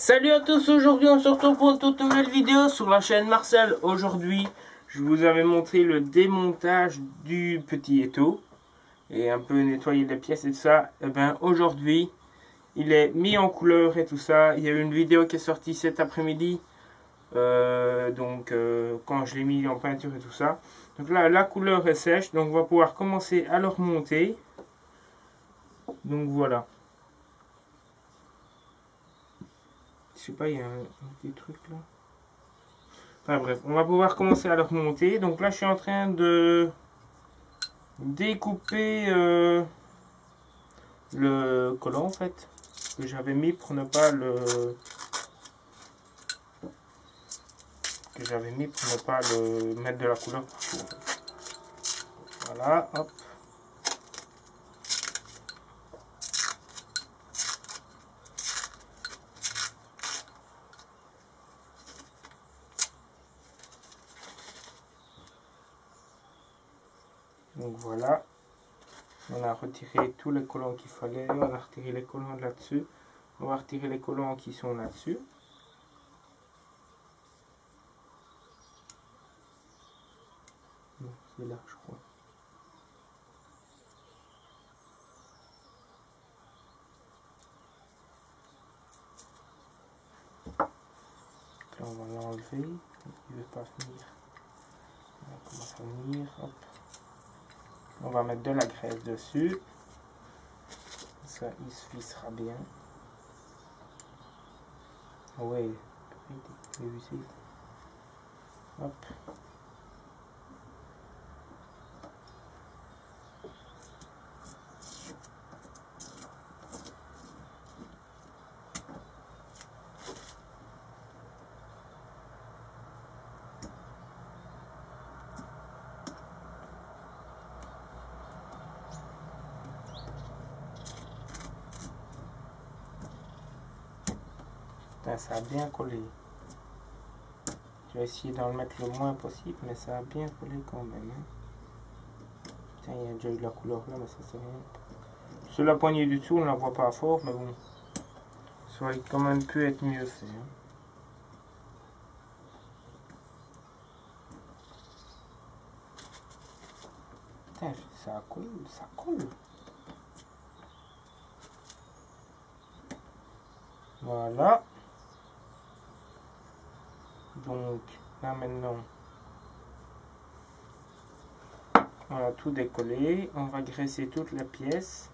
Salut à tous, aujourd'hui on se retrouve pour une toute nouvelle vidéo sur la chaîne Marcel. Aujourd'hui, je vous avais montré le démontage du petit étau et un peu nettoyer les pièces et tout ça. Et bien aujourd'hui, il est mis en couleur et tout ça. Il y a eu une vidéo qui est sortie cet après-midi, quand je l'ai mis en peinture et tout ça. Donc là, la couleur est sèche, donc on va pouvoir commencer à le remonter. Donc voilà. Je sais pas, il y a un petit truc là. Enfin bref, on va pouvoir commencer à le remonter. Donc là, je suis en train de découper le collant en fait que j'avais mis pour ne pas le mettre de la couleur partout. En fait. Voilà, hop. Donc voilà, on a retiré tous les collants qu'il fallait, on a retiré les collants là-dessus, on va retirer les collants qui sont là-dessus. C'est là, je crois. Là, on va l'enlever, il ne veut pas venir. On va commencer à venir, hop. On va mettre de la graisse dessus. Ça, il se vissera bien. Oui, hop. Ça a bien collé. Je vais essayer d'en mettre le moins possible, mais ça a bien collé quand même. Hein. Putain, il y a déjà eu de la couleur là, mais ça c'est rien. Sur la poignée du dessous, on ne la voit pas fort, mais bon. Ça aurait quand même pu être mieux fait. Hein. Putain, ça colle, ça colle. Voilà. Donc là maintenant, on a tout décollé. On va graisser toutes les pièces.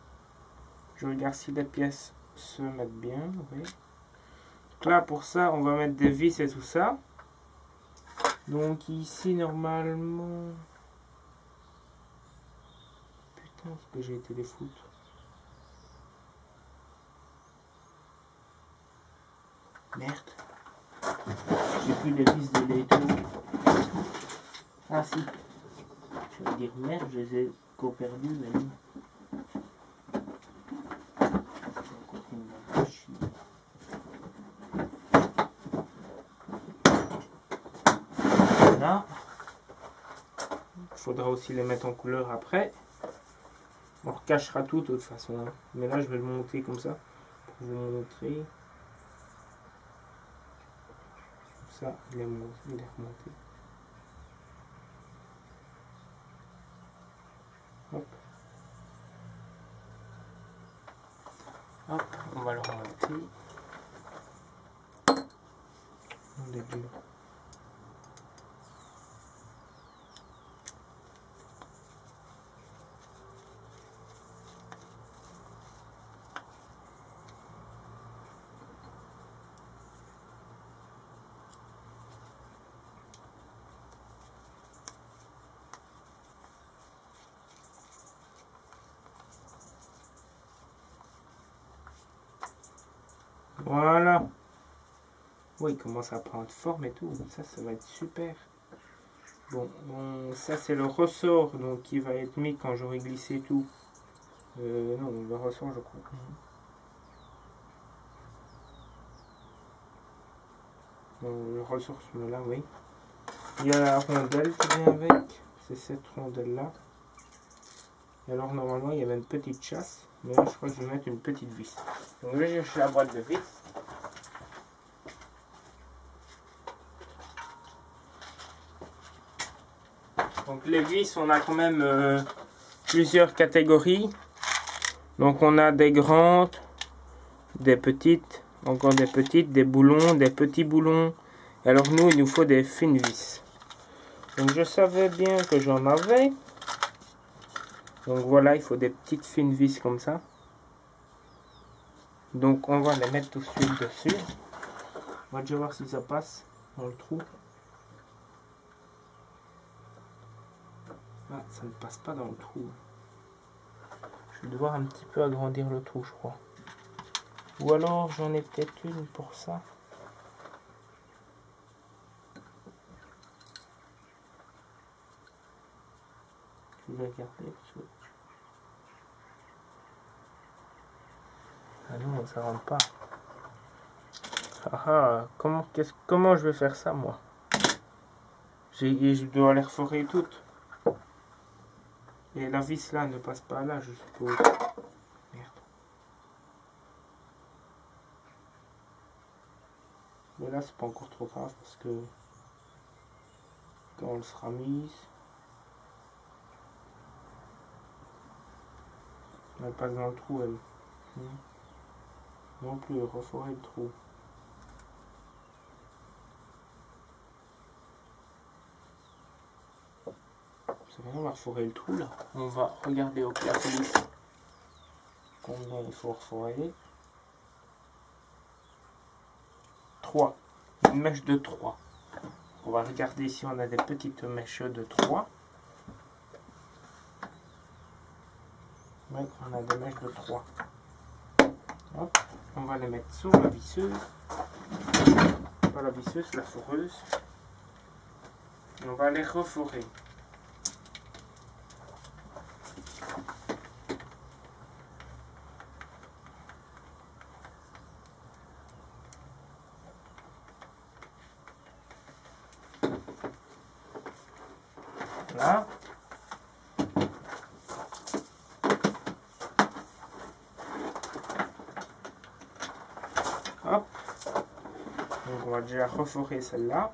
Je regarde si les pièces se mettent bien. Oui. Donc là pour ça, on va mettre des vis et tout ça. Donc ici normalement... Putain, est-ce que j'ai été les foutre? Merde. J'ai plus les vis de l'étau. Ah si. Je vais dire merde, je les ai co-perdus, mais non. Voilà. Il faudra aussi les mettre en couleur après. On recachera tout de toute façon. Hein. Mais là, je vais le monter comme ça. Pour vous montrer. Ça, il est remonté. Hop. Hop, on va le remonter. Au début. Voilà. Oui, il commence à prendre forme et tout. Ça va être super. Bon, ça c'est le ressort donc qui va être mis quand j'aurai glissé tout. Non, le ressort je crois. Le ressort là, oui. Il y a la rondelle qui vient avec. C'est cette rondelle là. Et alors normalement il y avait une petite chasse. Mais là je crois que je vais mettre une petite vis. Donc là j'ai la boîte de vis. Donc les vis, on a quand même plusieurs catégories. Donc on a des grandes, des petites, encore des petites, des boulons, des petits boulons. Et alors nous, il nous faut des fines vis. Donc je savais bien que j'en avais. Donc voilà, il faut des petites fines vis comme ça. Donc on va les mettre tout de suite dessus. On va déjà voir si ça passe dans le trou. Ah, ça ne passe pas dans le trou. Je vais devoir un petit peu agrandir le trou, je crois. Ou alors j'en ai peut-être une pour ça. Je vais regarder parce que... Ah non, ça rentre pas. Ah, comment je vais faire ça, moi? Je dois les reforer toutes. Et la vis là ne passe pas là, je suppose. Merde. Mais là, c'est pas encore trop grave parce que quand elle sera mise, elle passe dans le trou, elle. Non plus, reforer le trou. On va reforer le trou là. On va regarder au clavier combien il faut reforer. 3. Une mèche de 3. On va regarder si on a des petites mèches de 3. Oui, on a des mèches de 3. Hop, on va les mettre sur la visseuse. Pas la visseuse, la foreuse. Et on va les reforer. Là. Hop. Donc on va déjà reforer celle-là.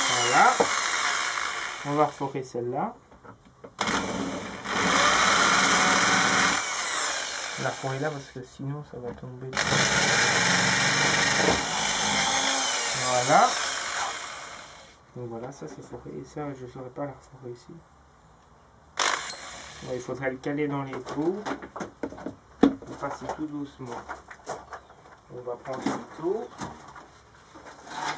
Voilà. On va reforer celle-là. La fourrer là parce que sinon ça va tomber. Voilà. Donc voilà, ça c'est foré. Et ça, je ne saurais pas la reforer ici. Bon, il faudrait le caler dans les trous. On passe tout doucement. On va prendre ce tour.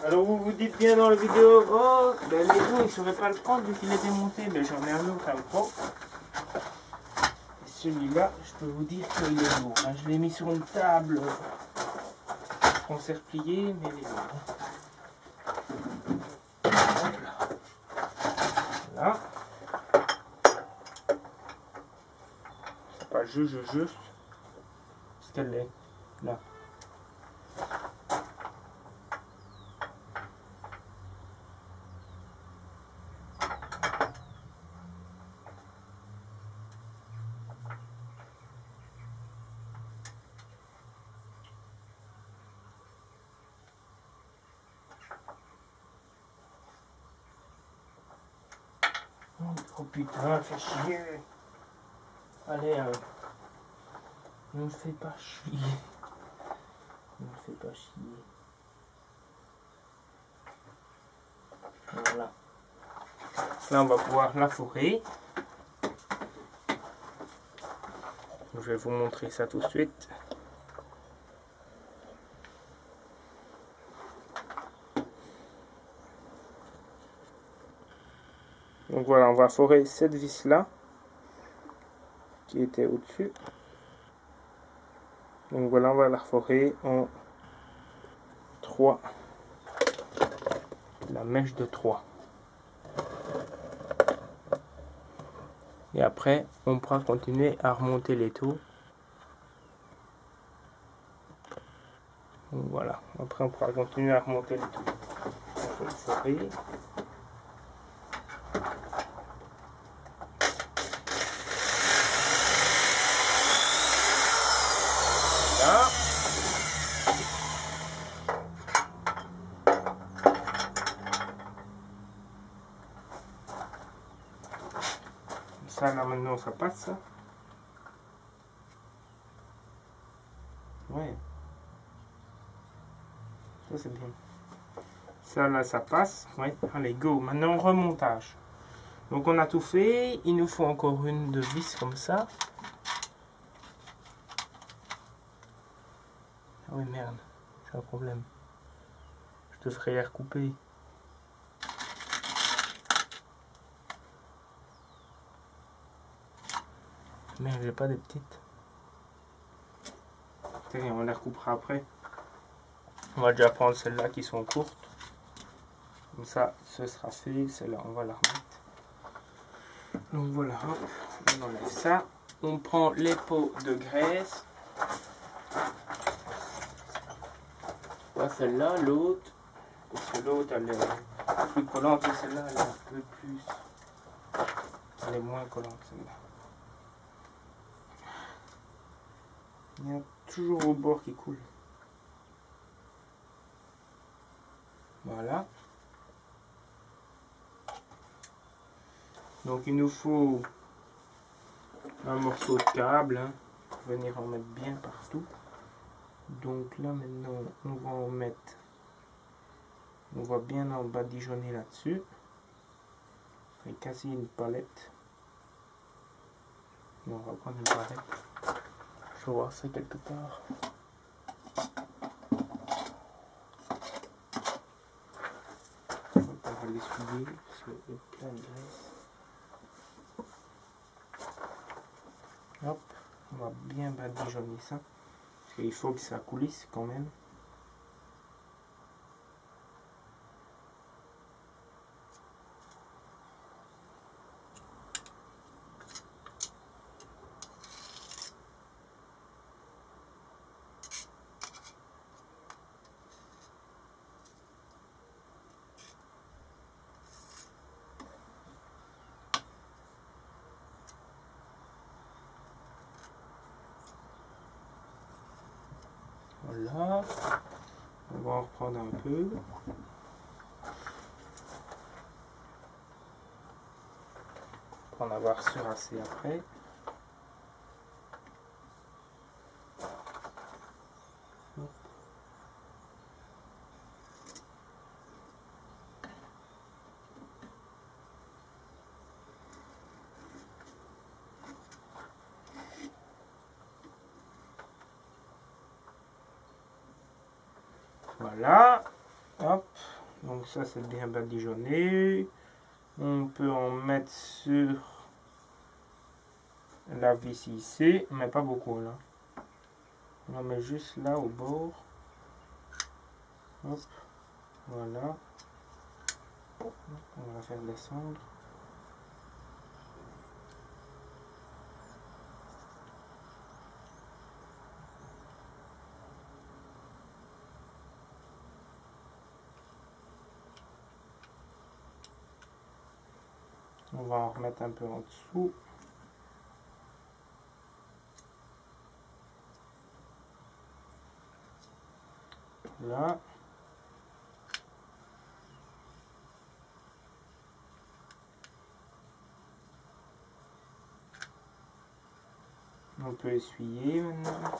Alors vous vous dites bien dans la vidéo, oh, ben les trous, il ne saurait pas le prendre vu qu'il est démonté. Mais j'en ai un autre à me prendre. Celui-là, je peux vous dire qu'il est lourd. Hein. Je l'ai mis sur une table qu'on s'est replié, mais il est lourd. Voilà. C'est pas juste. Parce qu'elle est là. Oh putain, fait chier. Allez, ne me fais pas chier. Ne me fais pas chier. Voilà. Là, on va pouvoir la fourrer. Je vais vous montrer ça tout de suite. Donc voilà, on va forer cette vis là qui était au-dessus. Donc voilà, on va la forer en 3. La mèche de 3. Et après, on pourra continuer à remonter les taux. Donc voilà, après on pourra continuer à remonter les taux. On va le forer. ça là maintenant ça passe ça. Ouais. Ça c'est bien. Ça là ça passe. Ouais. Allez go. Maintenant remontage. Donc on a tout fait. Il nous faut encore une de vis comme ça. Ah oui merde. J'ai un problème. Je devrais les recouper. Merde, j'ai pas des petites. Allez, on les recoupera après. On va déjà prendre celles-là qui sont courtes. Comme ça, ce sera fait. Celle-là, on va la remettre. Donc voilà, hop, on enlève ça. On prend les pots de graisse. Pas celle-là, l'autre. Parce que l'autre, elle est plus collante. Et celle-là, elle est un peu plus... Elle est moins collante, celle-là. Il y a toujours au bord qui coule. Voilà. Donc il nous faut un morceau de câble, hein, pour venir en mettre bien partout. Donc là maintenant on va en mettre, on va bien en badigeonner là-dessus. Et casser une palette. On va prendre une palette. Je vais voir ça quelque part. On va l'essuyer parce qu'il y a plein de graisse. Hop, on va bien badigeonner ça. Parce qu'il faut que ça coulisse quand même. Voilà, on va en reprendre un peu. Pour en avoir surassé après. Voilà, hop, donc ça c'est bien badigeonné. On peut en mettre sur la vis ici, mais pas beaucoup là. On en met juste là au bord. Hop, voilà. On va la faire descendre. On va en remettre un peu en dessous. Là. On peut essuyer maintenant.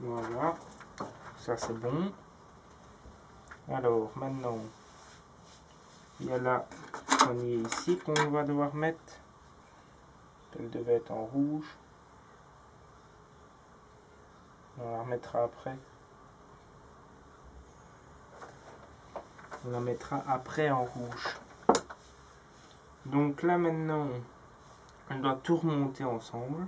Voilà, ça c'est bon. Alors maintenant, il y a la poignée ici qu'on va devoir mettre. Elle devait être en rouge. On la remettra après. On la mettra après en rouge. Donc là maintenant, on doit tout remonter ensemble.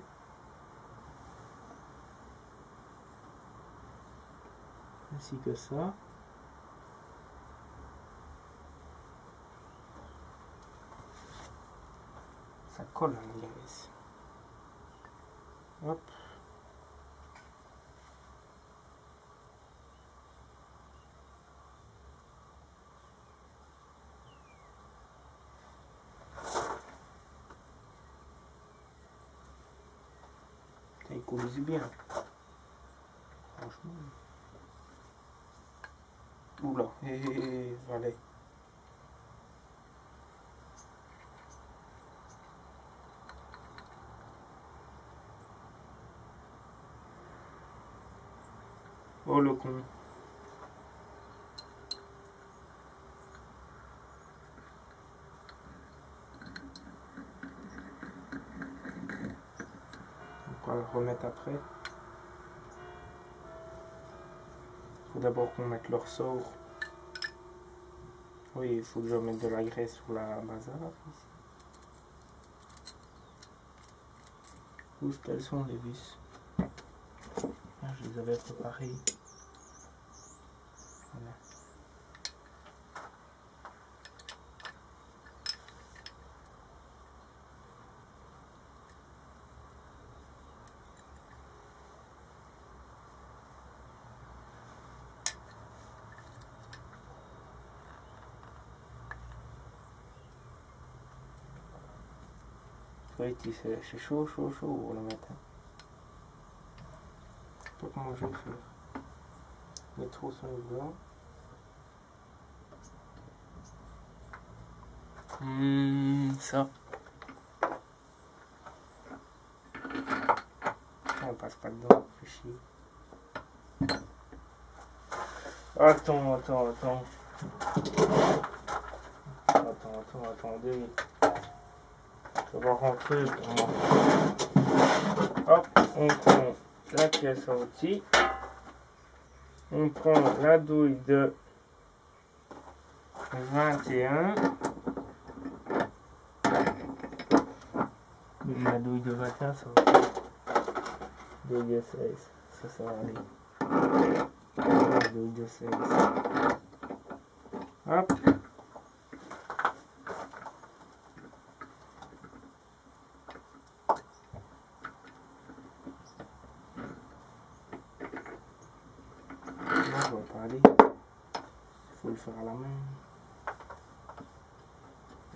Ainsi que ça. Ça colle à la graisse. Hop. coulisse bien. Franchement. Oula, voilà. Oh le con. On va le remettre après. Il faut d'abord qu'on mette le ressort. Oui, il faut que je mette de la graisse sur la bazar. Où est-ce qu'elles sont les vis? Ah, je les avais préparées. Voilà. Oui, c'est chaud le matin. Je sais pas comment je vais faire. Les trous sont blancs. Ça. On passe pas dedans, fait chier. Attends. Attendez. Je vais rentrer pour moi. Hop, on prend la pièce sortie. On prend la douille de 21. La douille de 21, ça va. Douille de 16, ça va aller. La douille de 16. Hop. Non, ça va pas aller. Il faut le faire à la main.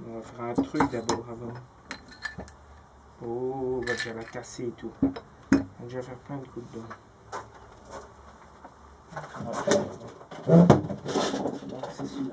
On va faire un truc d'abord avant. Oh, on va déjà la casser et tout. On va déjà faire plein de coups dedans. C'est sûr.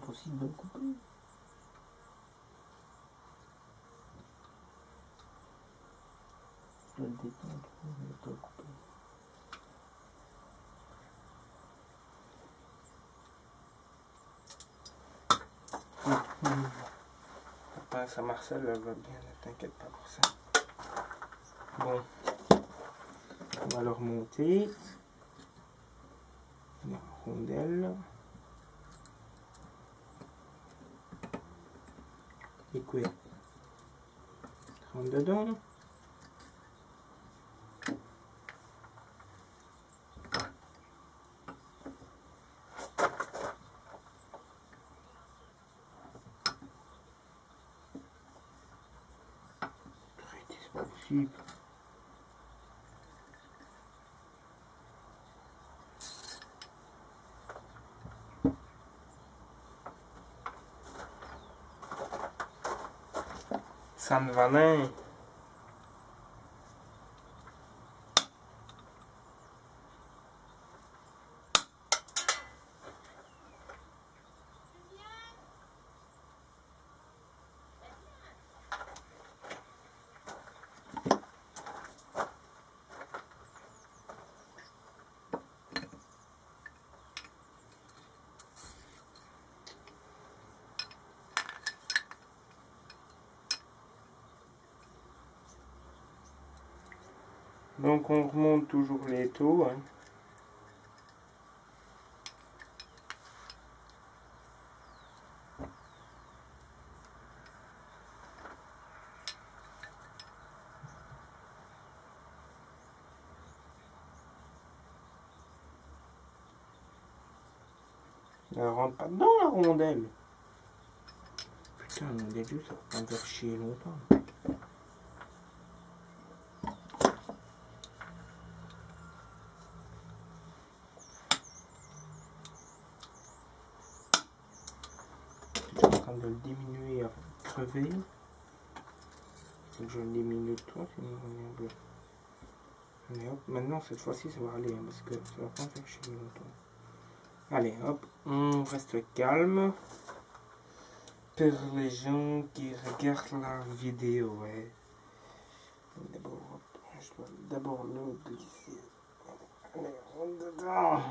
Possible de le couper. Je dois le détendre, je dois le couper. La pince à Marcel, elle va bien, ne t'inquiète pas pour ça. Bon, on va le remonter. La rondelle. Et quoi? Rentre dedans. C'est pas possible. Ça ne va rien. Donc on remonte toujours les taux. Hein. Elle rentre pas dedans la rondelle. Putain, mon Dieu, ça va me faire chier longtemps. Je suis en train de le diminuer à crever. Donc je le diminue de toi, sinon on est en bleu. Mais hop, maintenant cette fois-ci ça va aller, hein, parce que ça va pas me faire chier longtemps. Allez, hop, on reste calme. Pour les gens qui regardent la vidéo, ouais. D'abord, je dois d'abord le glisser. Allez, rentre dedans.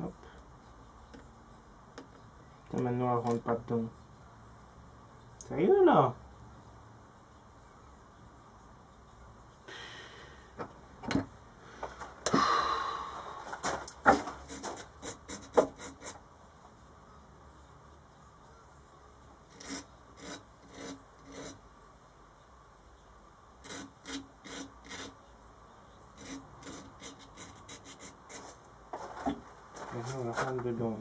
Hop. Et maintenant elle rentre pas dedans. Sérieux là? Maintenant elle rentre dedans.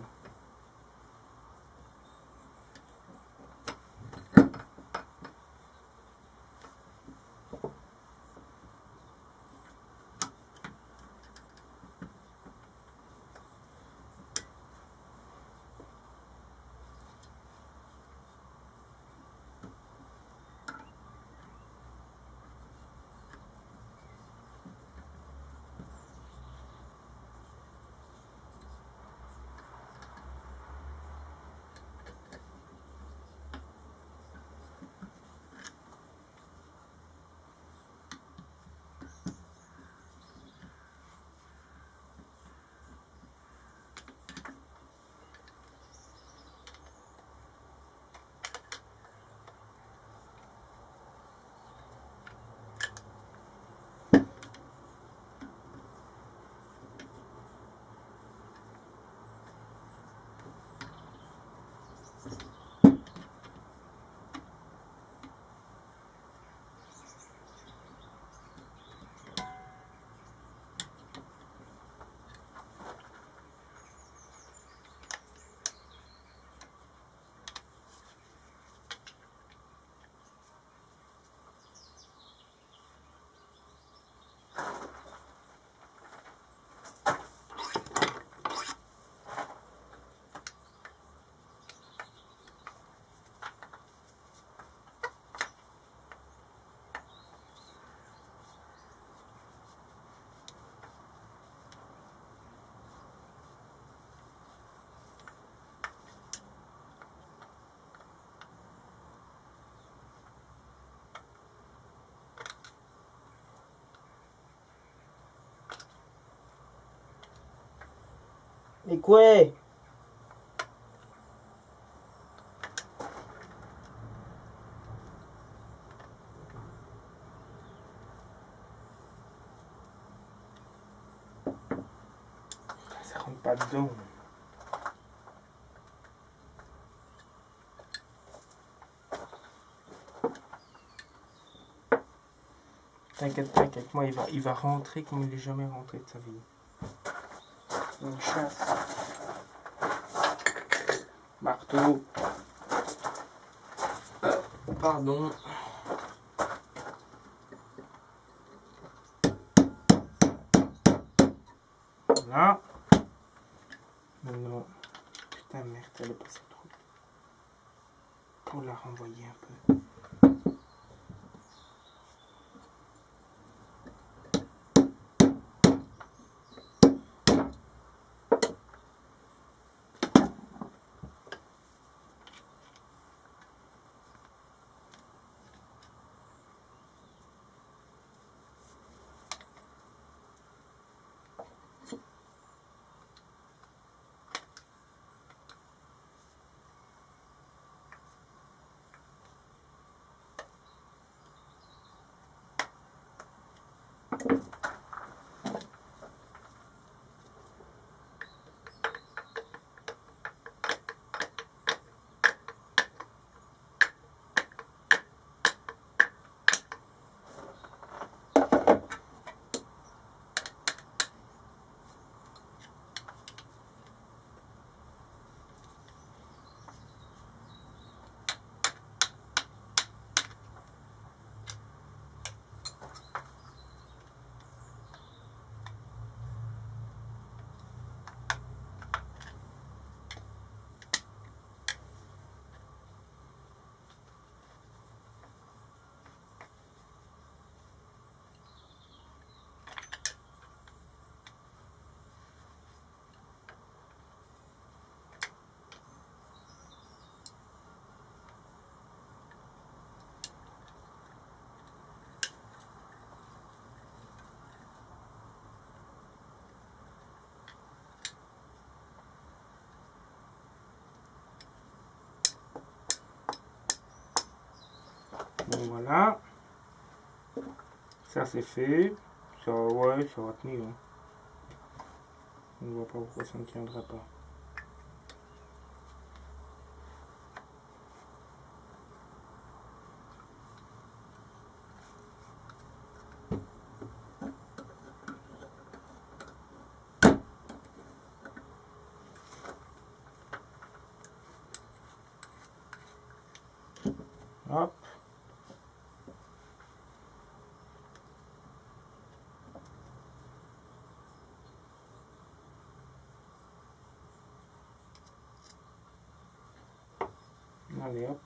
Et quoi? Ça rentre pas dedans. T'inquiète, t'inquiète, moi il va rentrer comme il n'est jamais rentré de sa vie. Une chasse. Marteau. Pardon. Voilà. Maintenant, putain merde, elle est passée trop. Pour la renvoyer un peu. Donc voilà, ça c'est fait, ça, ouais, ça va tenir. Hein. On ne voit pas pourquoi ça ne tiendra pas. Hop. Allez hop.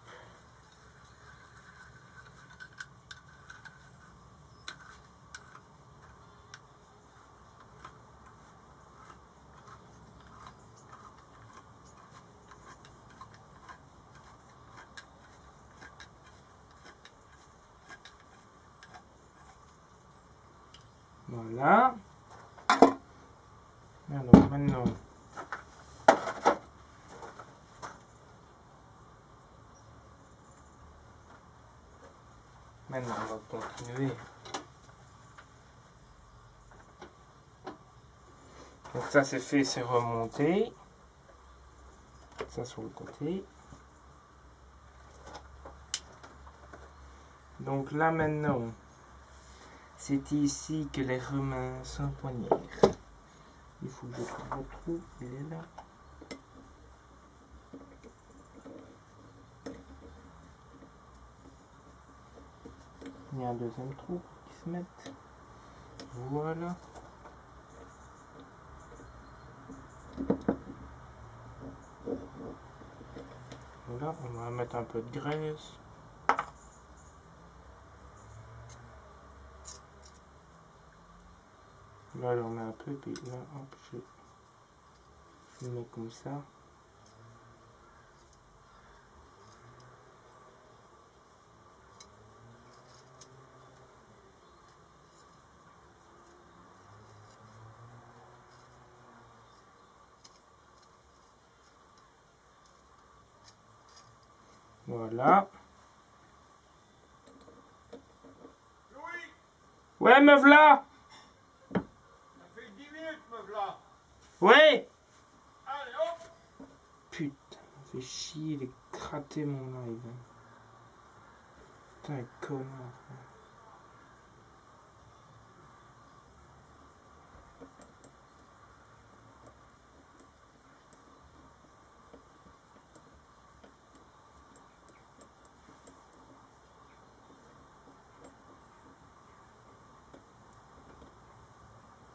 Voilà. Alors maintenant, on va continuer. Donc ça c'est fait, c'est remonté. Ça sur le côté. Donc là maintenant, c'est ici que les remins s'empoignèrent. Il faut que je trouve le trou, il est là. Il y a un deuxième trou qui se mette. Voilà. Voilà, on va mettre un peu de graisse. Là, on met un peu, puis là, hop, je mets comme ça. Voilà. Ouais, me v'là. Ça fait 10 minutes, me v'là. Oui. Allez, hop. Putain, ça fait chier, il est craté mon live. Putain, connard.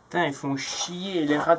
Putain, ils font chier, les rats.